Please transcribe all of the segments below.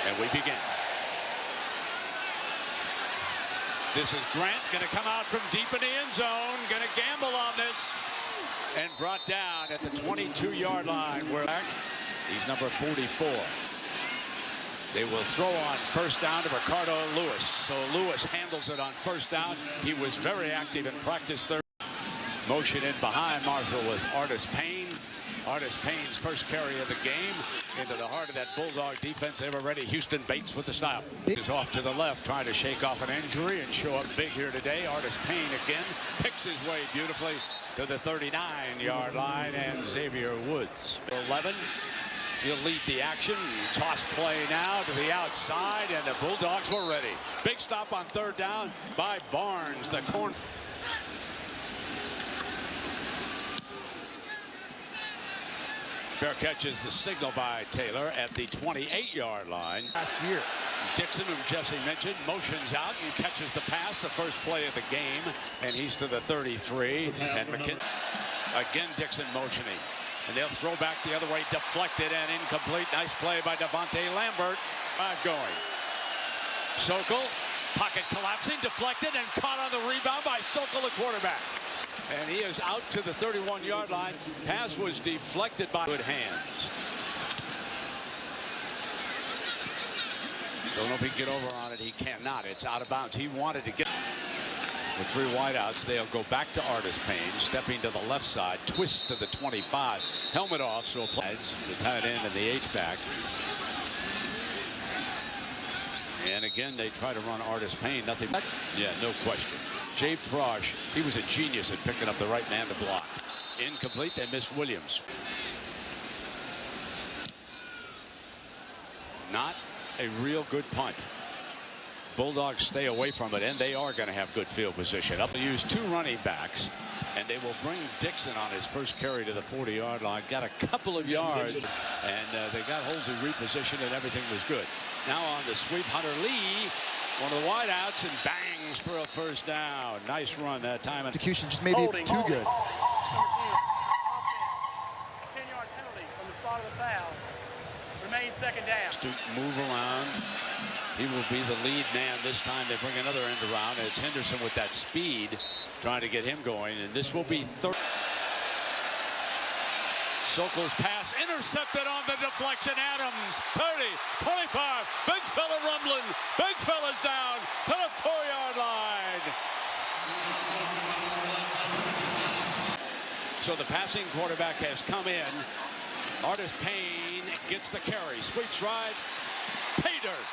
And we begin. This is Grant going to come out from deep in the end zone. Going to gamble on this. And brought down at the 22-yard line. He's number 44. They will throw on first down to Ricardo Lewis. So Lewis handles it on first down. He was very active in practice. Third motion in behind Marshall with Artis Payne. Artis Payne's first carry of the game into the heart of that Bulldog defense. They were ready. Houston Bates with the stop. Is off to the left, trying to shake off an injury and show up big here today. Artis Payne again picks his way beautifully to the 39-yard line, and Xavier Woods. 11. He'll lead the action. Toss play now to the outside, and the Bulldogs were ready. Big stop on third down by Barnes, the corner. Fair catch is the signal by Taylor at the 28-yard line. Last year. Dixon, whom Jesse mentioned, motions out and catches the pass, the first play of the game, and he's to the 33. And McKinnon, again Dixon motioning. And they'll throw back the other way, deflected and incomplete. Nice play by Devontae Lambert. Going. Sokol, pocket collapsing, deflected and caught on the rebound by Sokol, the quarterback. And he is out to the 31-yard line. Pass was deflected by good hands. Don't know if he can get over on it. He cannot. It's out of bounds. He wanted to get. With three wideouts, they'll go back to Artis Payne, stepping to the left side, twist to the 25, helmet off, so applies the tight end and the H-back. And again, they try to run Artis Payne. Nothing. Yeah, no question. Jay Prosh, he was a genius at picking up the right man to block. Incomplete. They missed Williams. Not a real good punt. Bulldogs stay away from it, and they are going to have good field position. Up to use two running backs, and they will bring Dixon on his first carry to the 40-yard line. Got a couple of yards, and they got Holsey repositioned, and everything was good. Now on the sweep, Hunter Lee, one of the wideouts, and bangs for a first down. Nice run that time. Execution just maybe too good. 10-yard penalty from the spot of the foul. Remains second down. Student move around. He will be the lead man this time. They bring another end around. It's Henderson with that speed trying to get him going, and this will be third. Sokol's pass intercepted on the deflection. Adams, 30, 25. Big fella rumbling. Big fella's down to the 4-yard line. So the passing quarterback has come in. Artis Payne gets the carry. Sweeps right. Pay dirt.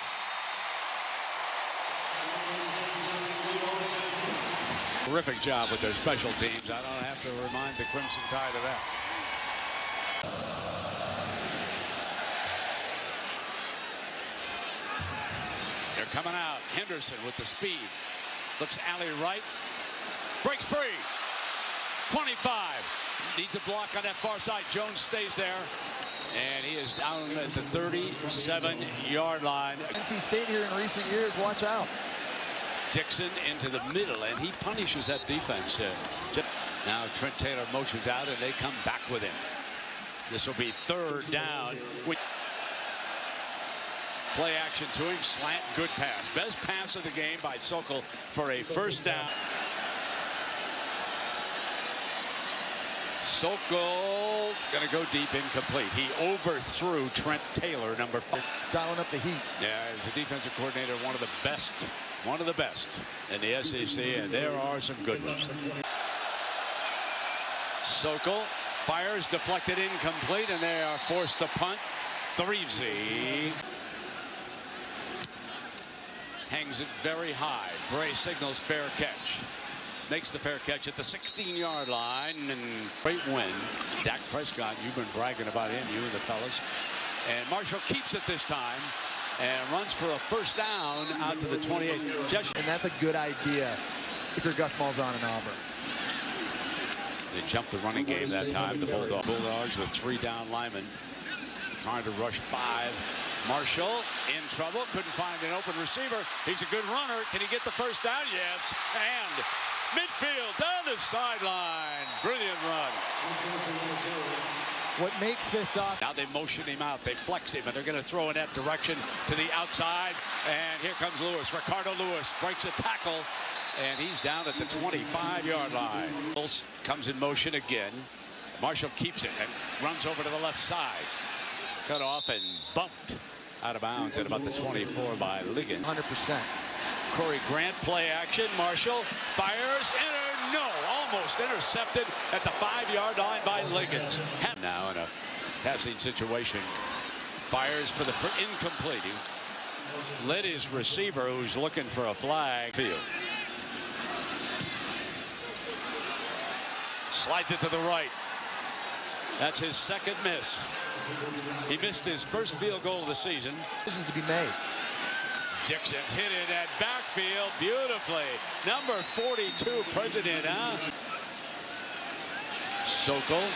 Terrific job with their special teams. I don't have to remind the Crimson Tide of that. They're coming out. Henderson with the speed. Looks alley right. Breaks free. 25. Needs a block on that far side. Jones stays there. And he is down at the 37-yard line. NC State here in recent years. Watch out. Dixon into the middle, and he punishes that defense. Now Trent Taylor motions out, and they come back with him. This will be third down. Play action to him, slant, good pass. Best pass of the game by Sokol for a first down. Sokol gonna go deep, incomplete. He overthrew Trent Taylor, number 5. Dialing up the heat. Yeah, as a defensive coordinator, one of the best in the SEC, and there are some good ones. Sokol fires, deflected, incomplete, and they are forced to punt. Threevesy hangs it very high. Bray signals fair catch. Makes the fair catch at the 16-yard line, and great win. Dak Prescott, you've been bragging about him, you and the fellas. And Marshall keeps it this time and runs for a first down out to the 28. And that's a good idea if you're Gus Malzahn in Auburn. They jumped the running game that time. The Bulldogs with 3 down linemen trying to rush 5. Marshall in trouble. Couldn't find an open receiver. He's a good runner. Can he get the first down? Yes. And midfield down the sideline. Brilliant run. What makes this off? Now they motion him out. They flex him, and they're going to throw in that direction to the outside. And here comes Lewis. Ricardo Lewis breaks a tackle, and he's down at the 25-yard line. Comes in motion again. Marshall keeps it and runs over to the left side. Cut off and bumped out of bounds at about the 24 by Ligon. 100%. Corey Grant play action. Marshall fires. No, almost intercepted at the 5-yard line by Liggins. Now in a passing situation. Fires for the incomplete. He led his receiver, who's looking for a flag. Field. Slides it to the right. That's his second miss. He missed his first field goal of the season. Decisions to be made. Dixon's hit it at backfield beautifully. Number 42, President, huh? Sokol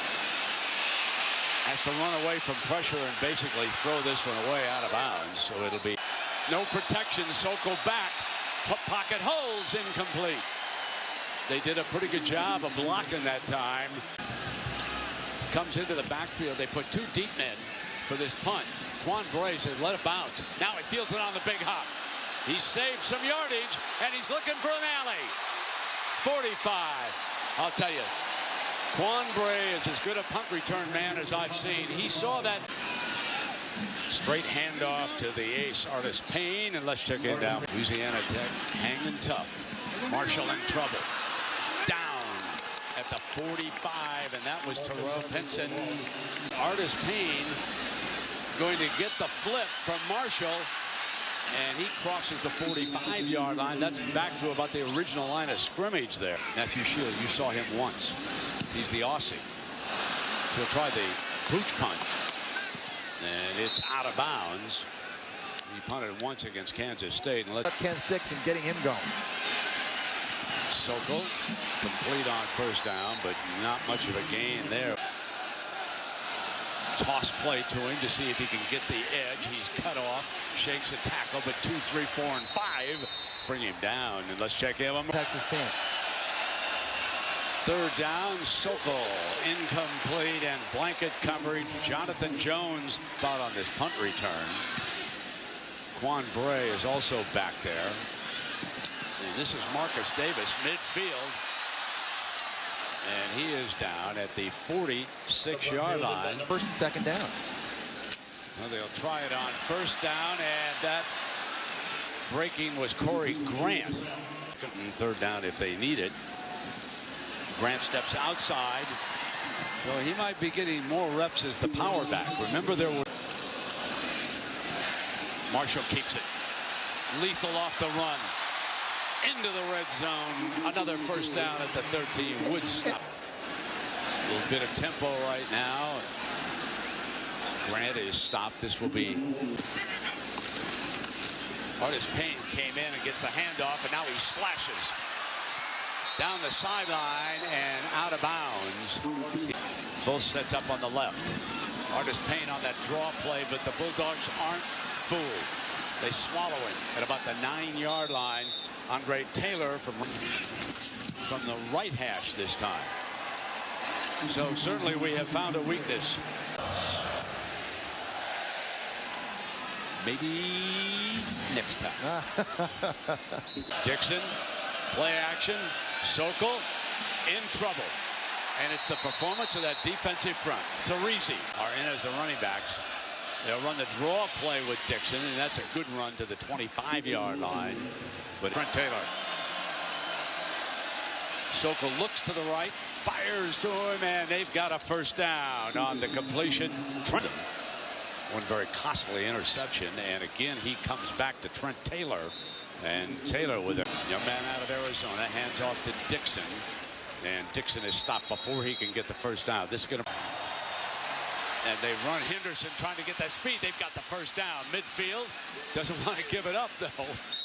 has to run away from pressure and basically throw this one away out of bounds. So it'll be no protection. Sokol back. Pocket holds, incomplete. They did a pretty good job of blocking that time. Comes into the backfield. They put two deep men for this punt. Quan Bray says, let it bounce. Now he fields it on the big hop. He saved some yardage, and he's looking for an alley. 45. I'll tell you, Quan Bray is as good a punt return man as I've seen. He saw that straight handoff to the ace, Artis Payne, and let's check in down. Louisiana Tech hanging tough. Marshall in trouble. Down at the 45, and that was Terrell Pinson. Artis Payne going to get the flip from Marshall, and he crosses the 45-yard line. That's back to about the original line of scrimmage there. Matthew Shield, you saw him once. He's the Aussie. He'll try the pooch punt, and it's out of bounds. He punted once against Kansas State. And Kent Dixon getting him going. Sokol complete on first down, but not much of a gain there. Toss play to him to see if he can get the edge. He's cut off, shakes a tackle, but 2, 3, 4, and 5 bring him down. And let's check him. Texas team. Third down, Sokol incomplete and blanket coverage. Jonathan Jones out on this punt return. Quan Bray is also back there. And this is Marcus Davis midfield. And he is down at the 46-yard line. First and second down. Well, they'll try it on first down, and that breaking was Corey Grant. Third down if they need it. Grant steps outside. So he might be getting more reps as the power back. Remember, there were. Marshall keeps it. Lethal off the run. Into the red zone. Another first down at the 13. Would stop. A little bit of tempo right now. Grant is stopped. This will be. Artis Payne came in and gets the handoff, and now he slashes down the sideline and out of bounds. Full sets up on the left. Artis Payne on that draw play, but the Bulldogs aren't fooled. They swallow him at about the 9-yard line. Andre Taylor from the right hash this time. So certainly we have found a weakness. Maybe next time. Dixon, play action. Sokol in trouble. And it's the performance of that defensive front. Therese are in as the running backs. They'll run the draw play with Dixon, and that's a good run to the 25-yard line. But Trent Taylor. Sokol looks to the right, fires to him, and they've got a first down on the completion. Trent, one very costly interception, and again he comes back to Trent Taylor. And Taylor with a young man out of Arizona hands off to Dixon, and Dixon is stopped before he can get the first down. This is going to. And they run Henderson trying to get that speed. They've got the first down. Midfield doesn't want to give it up, though,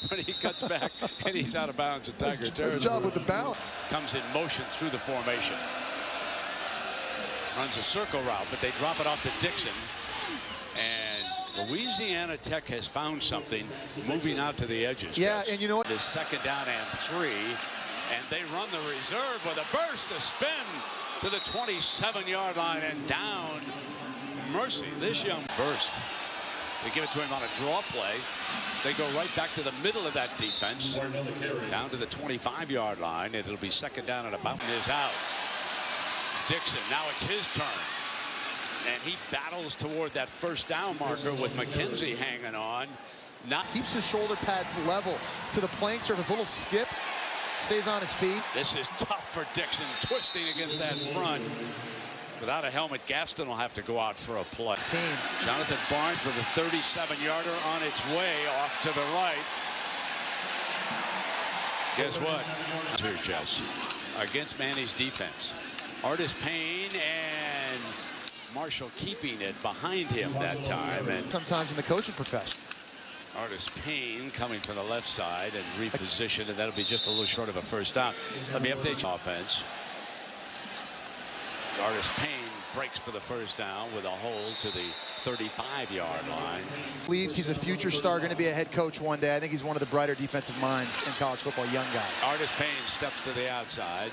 when he cuts back and he's out of bounds at Tiger territory. Good job with the bounce. Comes in motion through the formation. Runs a circle route, but they drop it off to Dixon. And Louisiana Tech has found something moving out to the edges. Yeah, and you know what? It's second down and 3. And they run the reserve with a burst, a spin. to the 27-yard line and down. Mercy, this young burst. They give it to him on a draw play. They go right back to the middle of that defense, down to the 25-yard line. It'll be second down and about. Is out. Dixon, now it's his turn. And he battles toward that first down marker with McKenzie hanging on. Keeps his shoulder pads level to the playing surface. A little skip. Stays on his feet. This is tough for Dixon, twisting against that front. Without a helmet, Gaston will have to go out for a play. Jonathan Barnes with a 37-yarder on its way off to the right. Guess what? Here, Jess. Against Manny's defense. Artis Payne and Marshall keeping it behind him that time. And sometimes in the coaching profession. Artis Payne coming from the left side and repositioned, and that'll be just a little short of a first down. Let me update you. Offense. Artis Payne breaks for the first down with a hold to the 35-yard line. Believes he's a future star, going to be a head coach one day. I think he's one of the brighter defensive minds in college football, young guys. Artis Payne steps to the outside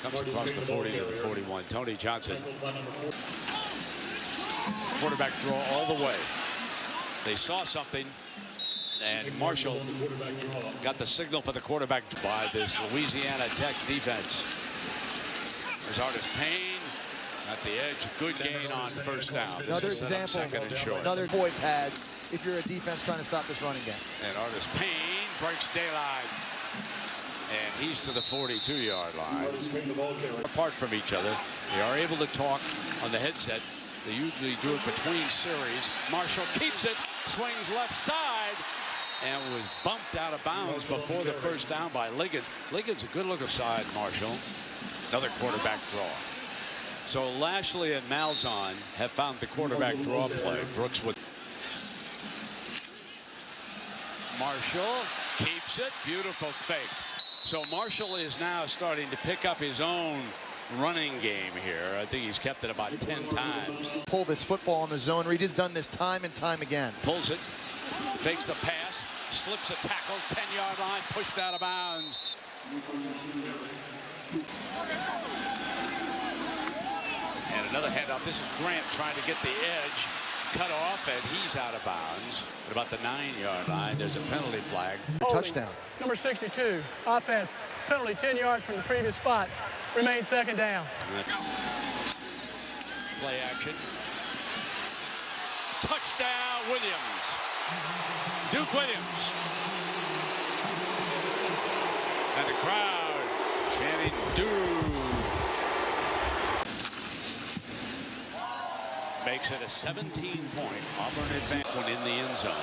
and comes across the 40 to the 41. Tony Johnson. Quarterback draw all the way. They saw something, and Marshall got the signal for the quarterback by this Louisiana Tech defense. There's Artis Payne at the edge. Good gain on first down. Another example. Second and short. Another boy pads if you're a defense trying to stop this running game. And Artis Payne breaks daylight. And he's to the 42-yard line. Apart from each other, they are able to talk on the headset. They usually do it between series. Marshall keeps it, swings left side, and was bumped out of bounds before the first down by Liggins. Liggins, a good look aside, Marshall. Another quarterback draw. So Lashley and Malzahn have found the quarterback draw play. Brooks with Marshall keeps it. Beautiful fake. So Marshall is now starting to pick up his own running game here. I think he's kept it about 10 times. Pull this football on the zone read. He's done this time and time again. Pulls it, fakes the pass, slips a tackle, 10-yard line, pushed out of bounds. And another handoff. This is Grant trying to get the edge. Cut off, and he's out of bounds. At about the 9-yard line, there's a penalty flag. Touchdown. Number 62, offense. Penalty 10 yards from the previous spot. Remains second down. Play action. Touchdown, Williams. Duke Williams. And the crowd chanting Duke. Makes it a 17-point Auburn advance when in the end zone.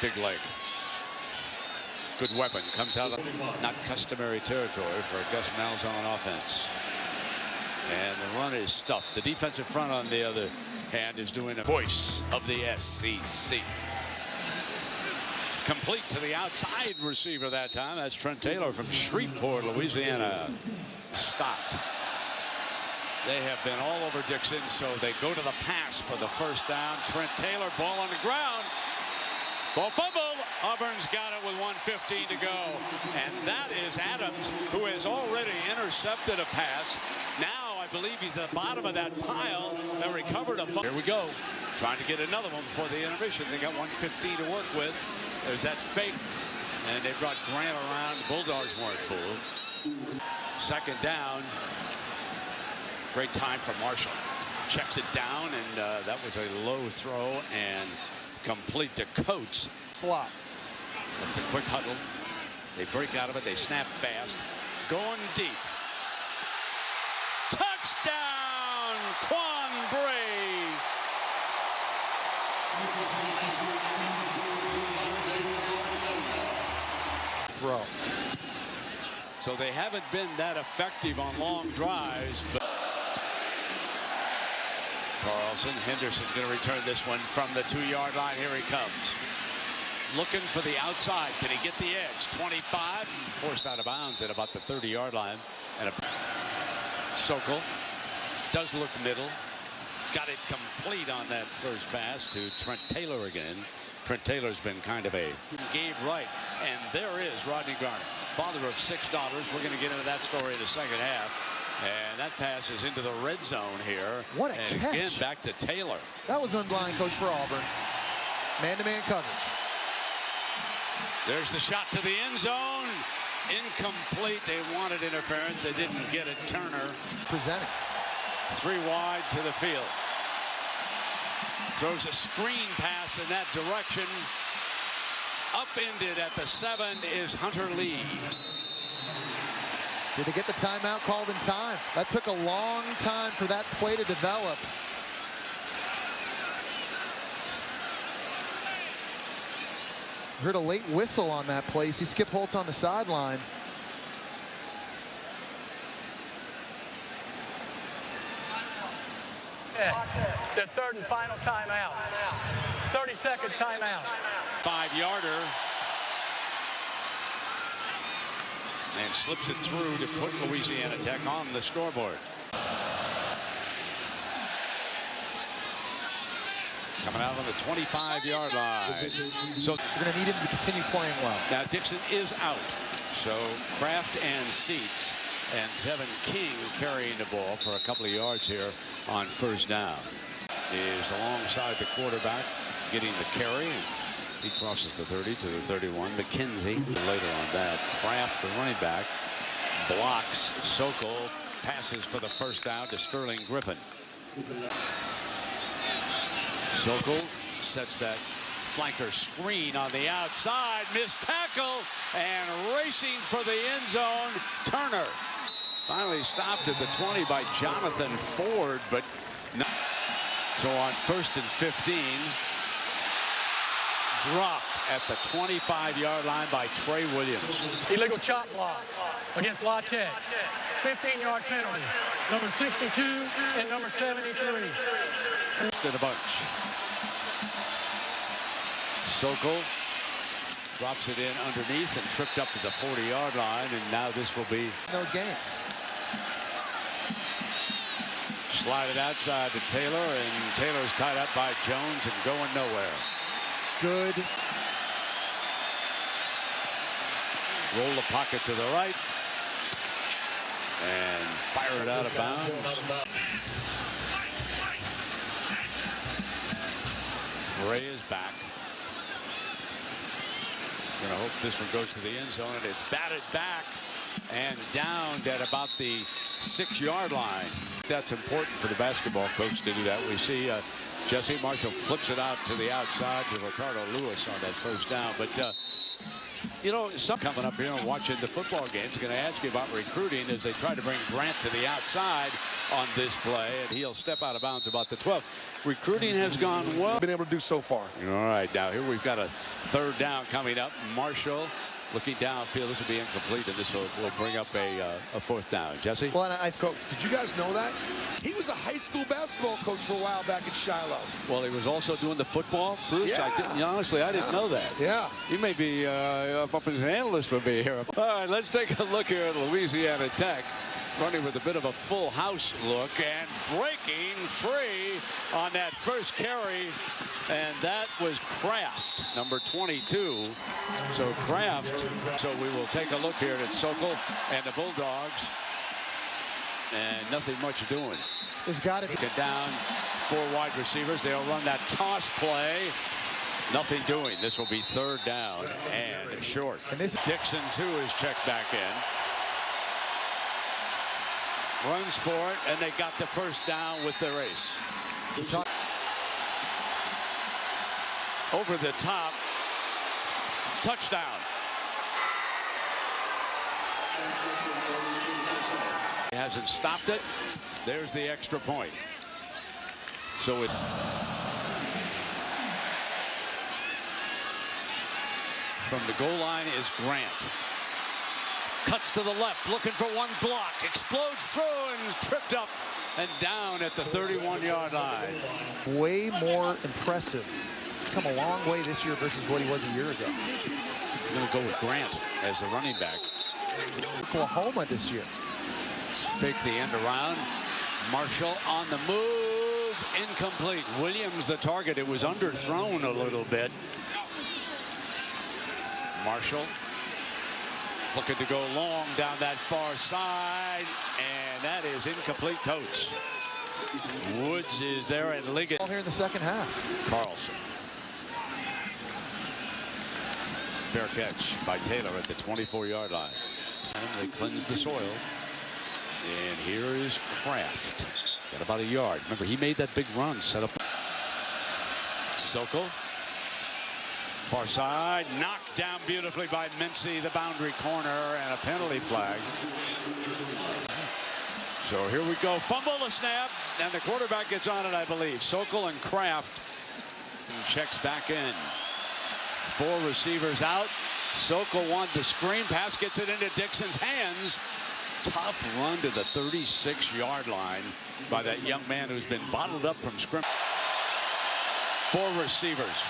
Big leg. Good weapon. Comes out of not customary territory for a Gus Malzahn offense. And the run is stuffed. The defensive front, on the other hand, is doing a voice of the SEC. Complete to the outside receiver that time. That's Trent Taylor from Shreveport, Louisiana. Stopped. They have been all over Dixon, so they go to the pass for the first down. Trent Taylor, ball on the ground. Ball fumbled. Auburn's got it with 1:15 to go. And that is Adams, who has already intercepted a pass. Now I believe he's at the bottom of that pile and recovered a fumble. Here we go. Trying to get another one before the intermission. They got 1:15 to work with. There's that fake. And they brought Grant around. The Bulldogs weren't fooled. Second down. Great time for Marshall. Checks it down, and that was a low throw and complete to Coates. Slot. It's a quick huddle. They break out of it. They snap fast. Going deep. Touchdown, Quan Bray. Throw. So they haven't been that effective on long drives, but Carlson, Henderson going to return this one from the 2-yard line. Here he comes. Looking for the outside. Can he get the edge? 25. Forced out of bounds at about the 30-yard line. And Sokol does look middle. Got it complete on that first pass to Trent Taylor again. Trent Taylor's been kind of a Gabe Wright. And there is Rodney Garner. father of 6 daughters. We're going to get into that story in the second half. And that pass is into the red zone here. What a and catch. Again, back to Taylor. That was unblind, coach, for Auburn. Man-to-man coverage. There's the shot to the end zone. Incomplete. They wanted interference. They didn't get it. Turner Presenting. 3 wide to the field. Throws a screen pass in that direction. Upended at the 7 is Hunter Lee. Did they get the timeout called in time? That took a long time for that play to develop. Heard a late whistle on that play. You see Skip Holtz on the sideline. Their third and final timeout. 30-second timeout. 5-yarder. And slips it through to put Louisiana Tech on the scoreboard. Coming out on the 25-yard line. So We're going to need him to continue playing well. now Dixon is out. So Kraft and Seats and Tevin King carrying the ball for a couple of yards here on first down. Is alongside the quarterback getting the carry. He crosses the 30 to the 31. McKenzie later on that. Kraft, the running back, blocks. Sokol passes for the first down to Sterling Griffin. Sokol sets that flanker screen on the outside. Missed tackle and racing for the end zone. Turner finally stopped at the 20 by Jonathan Ford, but no. So on 1st and 15. Dropped at the 25-yard line by Trey Williams. Illegal chop block against La Tech. 15-yard penalty. Number 62 and number 73. To the bunch. Sokol drops it in underneath and tripped up to the 40-yard line, and now this will be In those games. slided outside to Taylor, and Taylor's tied up by Jones and going nowhere. Good. Roll the pocket to the right and fire it out of bounds. Ray is back. Gonna hope this one goes to the end zone, and it's batted back and downed at about the 6-yard line. That's important for the basketball coach to do that. We see Jesse Marshall flips it out to the outside to Ricardo Lewis on that first down. But, you know, some coming up here and watching the football games going to ask you about recruiting as they try to bring Grant to the outside on this play, and he'll step out of bounds about the 12. Recruiting has gone well. Been able to do so far. All right, now here we've got a 3rd down coming up. Marshall looking downfield. This will be incomplete, and this will bring up a 4th down. Jesse? Well, and Coach, did you guys know that? He was a high school basketball coach for a while back at Shiloh. Well, he was also doing the football, Bruce. Yeah. Honestly, I didn't know that. Yeah. You may be up as an analyst for me here. All right, let's take a look here at Louisiana Tech. Running with a bit of a full house look and breaking free on that first carry. And that was Kraft, number 22. So Kraft. So we will take a look here at Sokol and the Bulldogs. And nothing much doing. there's got to be. Get down 4 wide receivers. They'll run that toss play. Nothing doing. This will be 3rd down and short. And this Dixon, too, is checked back in. Runs for it, and they got the first down with their ace. Over the top. Touchdown. He hasn't stopped it. There's the extra point. So it. From the goal line is Grant. Cuts to the left, looking for one block. Explodes through and is tripped up and down at the 31-yard line. way more impressive. He's come a long way this year versus what he was a year ago. I'm going to go with Grant as the running back. Oklahoma this year. Fake the end around. Marshall on the move. Incomplete. Williams the target. It was underthrown a little bit. Marshall Looking to go long down that far side, and that is incomplete, coach. Woods is there, and Liggett. All here in the second half. Carlson. Fair catch by Taylor at the 24-yard line. And they cleanse the soil. And here is Kraft. Got about a yard. Remember, he made that big run, set up. Sokol. Far side, knocked down beautifully by Mincy, the boundary corner, and a penalty flag. So here we go. Fumble the snap, and the quarterback gets on it, I believe. Sokol and Kraft. Checks back in. 4 receivers out. Sokol wants the screen pass, gets it into Dixon's hands. Tough run to the 36-yard line by that young man who's been bottled up from scrimmage. 4 receivers.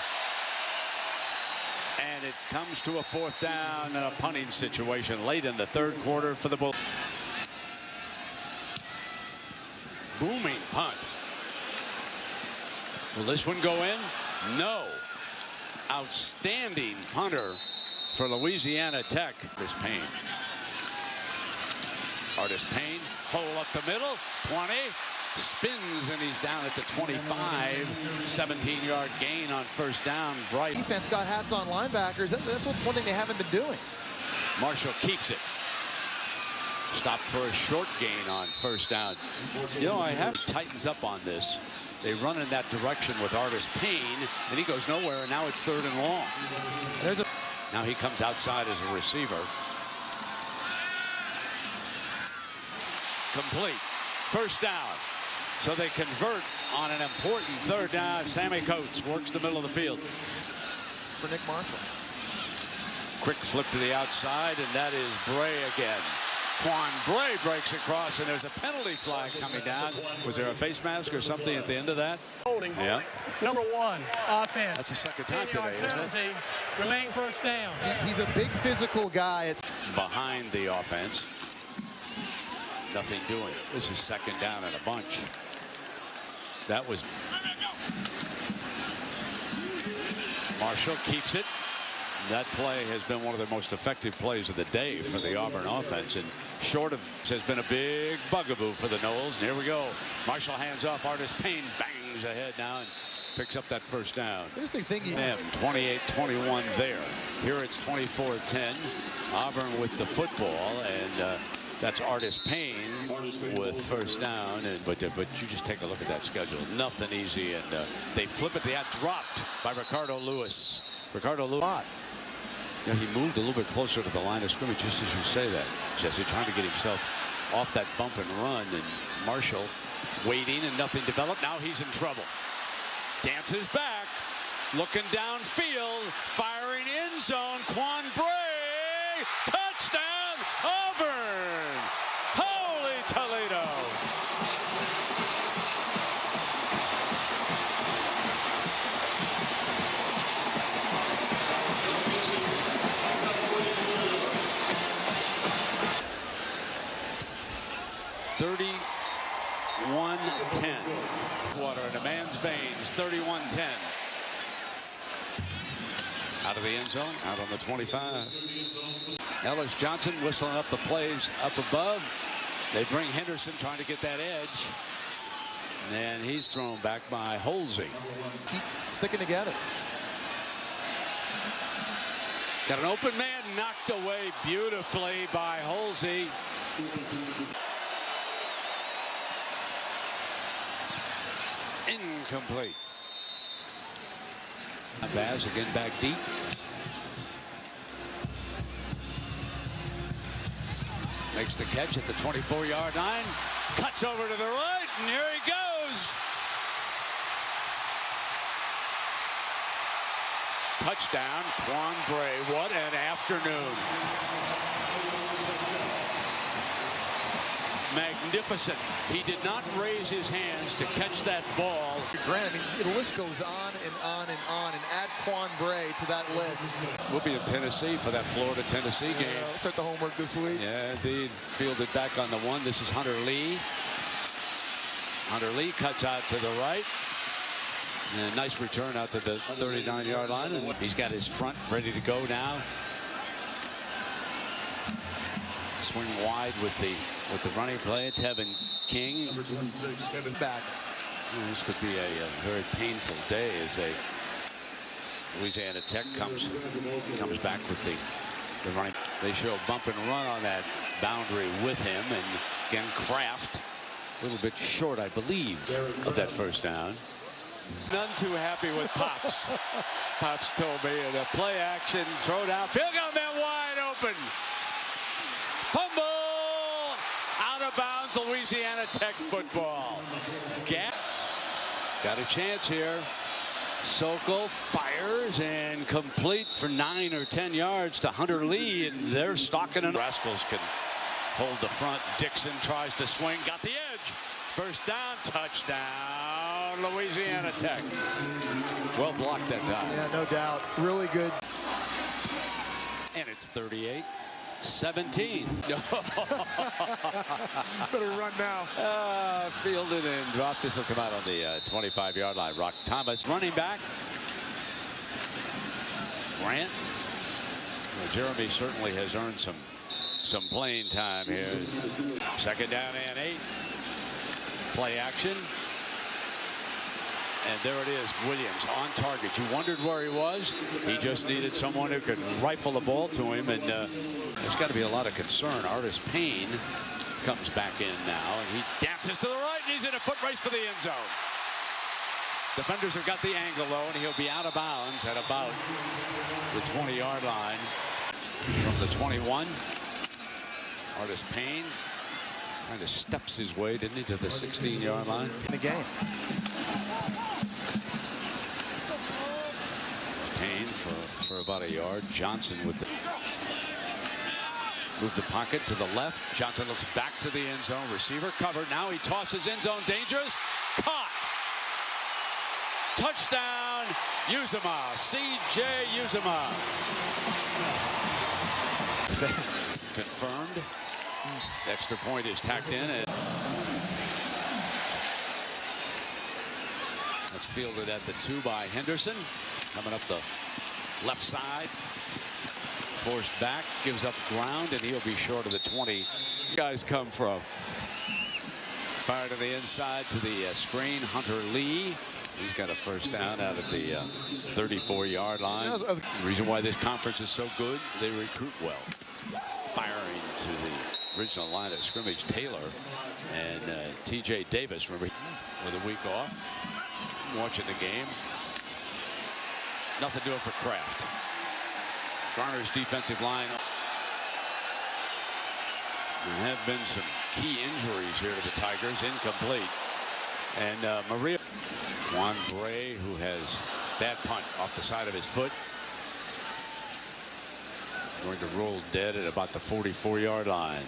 And it comes to a 4th down and a punting situation late in the 3rd quarter for the Bulls. Booming punt. Will this one go in? No. Outstanding punter for Louisiana Tech. Artis Payne. Artis Payne, hole up the middle, 20. Spins, and he's down at the 25. 17-yard gain on 1st down. Bright. Defense got hats on linebackers. That's one thing they haven't been doing. Marshall keeps it. Stopped for a short gain on 1st down. You know, I have tightens up on this. They run in that direction with Artis Payne, and he goes nowhere, and now it's 3rd and long. Now he comes outside as a receiver. Complete. 1st down. So they convert on an important 3rd down. Sammy Coates works the middle of the field. For Nick Marshall. Quick flip to the outside, and that is Bray again. Quan Bray breaks across, and there's a penalty flag coming down. Was there a face mask or something at the end of that? Holding. Yeah. Number 1, offense. That's the 2nd time today, isn't it? Remain 1st down. He's a big physical guy. It's behind the offense. Nothing doing. This is 2nd down and a bunch. That was Marshall keeps it. That play has been one of the most effective plays of the day for the Auburn offense, and short of has been a big bugaboo for the Noles. And here we go. Marshall hands off. Artis Payne bangs ahead now and picks up that 1st down. Interesting thing. 28-21 there. Here it's 24-10. Auburn with the football, and that's Artis Payne with 1st down. And but you just take a look at that schedule. Nothing easy, and they flip it. They got dropped by Ricardo Lewis. Ricardo Lewis. Yeah, he moved a little bit closer to the line of scrimmage, just as you say that, Jesse, trying to get himself off that bump and run. And Marshall waiting, and nothing developed. Now he's in trouble. Dances back, looking downfield, firing end zone. Quan Bray, touchdown, Auburn! Holy Toledo! (31-10). Water in a man's veins. 31-10. Out of the end zone, out on the 25. Ellis Johnson whistling up the plays up above. They bring Henderson trying to get that edge. And he's thrown back by Holsey. Keep sticking together. Got an open man knocked away beautifully by Holsey. Incomplete. Baz again back deep. Makes the catch at the 24-yard line. Cuts over to the right, and here he goes. Touchdown, Quan Bray. What an afternoon. Magnificent. He did not raise his hands to catch that ball. Grant, I mean, the list goes on and on and on, and add Quan Bray to that list. We'll be in Tennessee for that Florida-Tennessee game. I'll start the homework this week. Yeah, indeed. Fielded back on the 1. This is Hunter Lee. Hunter Lee cuts out to the right. And a nice return out to the 39-yard line. And he's got his front ready to go now. Swing wide with the running play. Tevin King. Back. This could be a very painful day as Louisiana Tech comes back with the running. They show bump and run on that boundary with him, and again Kraft a little bit short, I believe, of that first down. None too happy with Pops. Pops told me the play action, throw down, field goal man wide open. Fumble! Out of bounds, Louisiana Tech football. Got a chance here. Sokol fires and complete for 9 or 10 yards to Hunter Lee, and they're stalking him. Rascals can hold the front. Dixon tries to swing, got the edge. First down, touchdown, Louisiana Tech. Well blocked that time. Yeah, no doubt. Really good. And it's 38-17. Better run now. Fielded and dropped. This will come out on the 25-yard line. Rock Thomas running back. Grant. Well, Jeremy certainly has earned some playing time here. Second down and 8. Play action. And there it is, Williams on target. You wondered where he was. He just needed someone who could rifle the ball to him, and there's got to be a lot of concern. Artis Payne comes back in now, and he dances to the right, and he's in a foot race for the end zone. Defenders have got the angle, though, and he'll be out of bounds at about the 20-yard line. From the 21, Artis Payne kind of steps his way, didn't he, to the 16-yard line. In the game. Payne for about a yard. Johnson with the move the pocket to the left. Johnson looks back to the end zone. Receiver covered. Now he tosses end zone. Dangerous. Caught. Touchdown. Uzomah. C.J. Uzomah. Confirmed. The extra point is tacked in. And that's fielded at the 2 by Henderson. Coming up the left side. Forced back. Gives up ground, and he'll be short of the 20. Guys come from. Fire to the inside to the screen. Hunter Lee. He's got a first down out of the 34-yard line. The reason why this conference is so good, they recruit well. Firing to the original line of scrimmage, Taylor and T.J. Davis. Remember, with a week off, watching the game. Nothing doing for Kraft. Garner's defensive line. There have been some key injuries here to the Tigers. Incomplete. And Maria. Juan Bray, who has bad punt off the side of his foot. Going to roll dead at about the 44-yard line.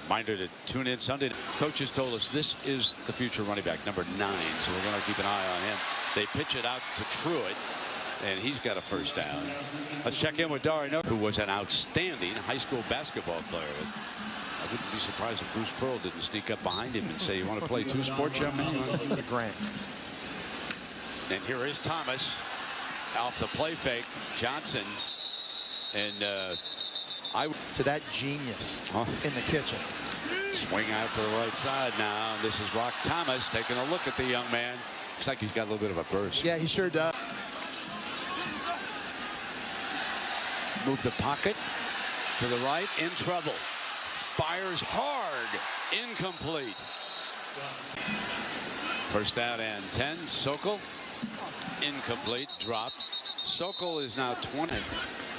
Reminder to tune in Sunday. Coaches told us this is the future running back, number 9, so we're going to keep an eye on him. They pitch it out to Truitt, and he's got a first down. Let's check in with Darino, who was an outstanding high school basketball player. I wouldn't be surprised if Bruce Pearl didn't sneak up behind him and say, "You want to play 2 sports, young man?" Grant. And here is Thomas off the play fake. Johnson. And to that genius in the kitchen. Swing out to the right side now. This is Rock Thomas taking a look at the young man. Looks like he's got a little bit of a burst. Yeah, he sure does. Move the pocket to the right, in trouble. Fires hard, incomplete. First down and 10. Sokol, incomplete, dropped. Sokol is now 20.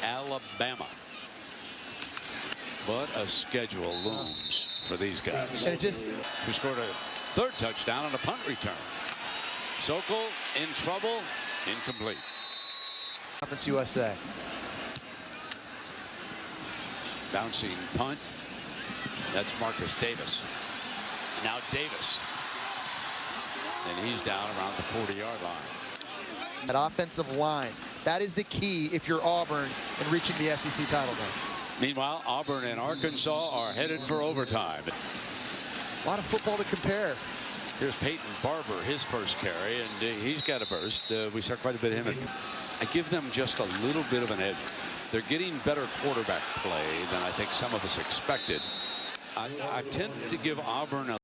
Alabama. But a schedule looms for these guys. And it just who scored a 3rd touchdown on a punt return. Sokol in trouble, incomplete. Conference USA. Bouncing punt. That's Marcus Davis. Now Davis. And he's down around the 40-yard line. That offensive line, that is the key if you're Auburn and reaching the SEC title game. Meanwhile, Auburn and Arkansas are headed for overtime. A lot of football to compare. Here's Peyton Barber, his first carry, and he's got a burst. We saw quite a bit of him. I give them just a little bit of an edge. They're getting better quarterback play than I think some of us expected. I tend to give Auburn a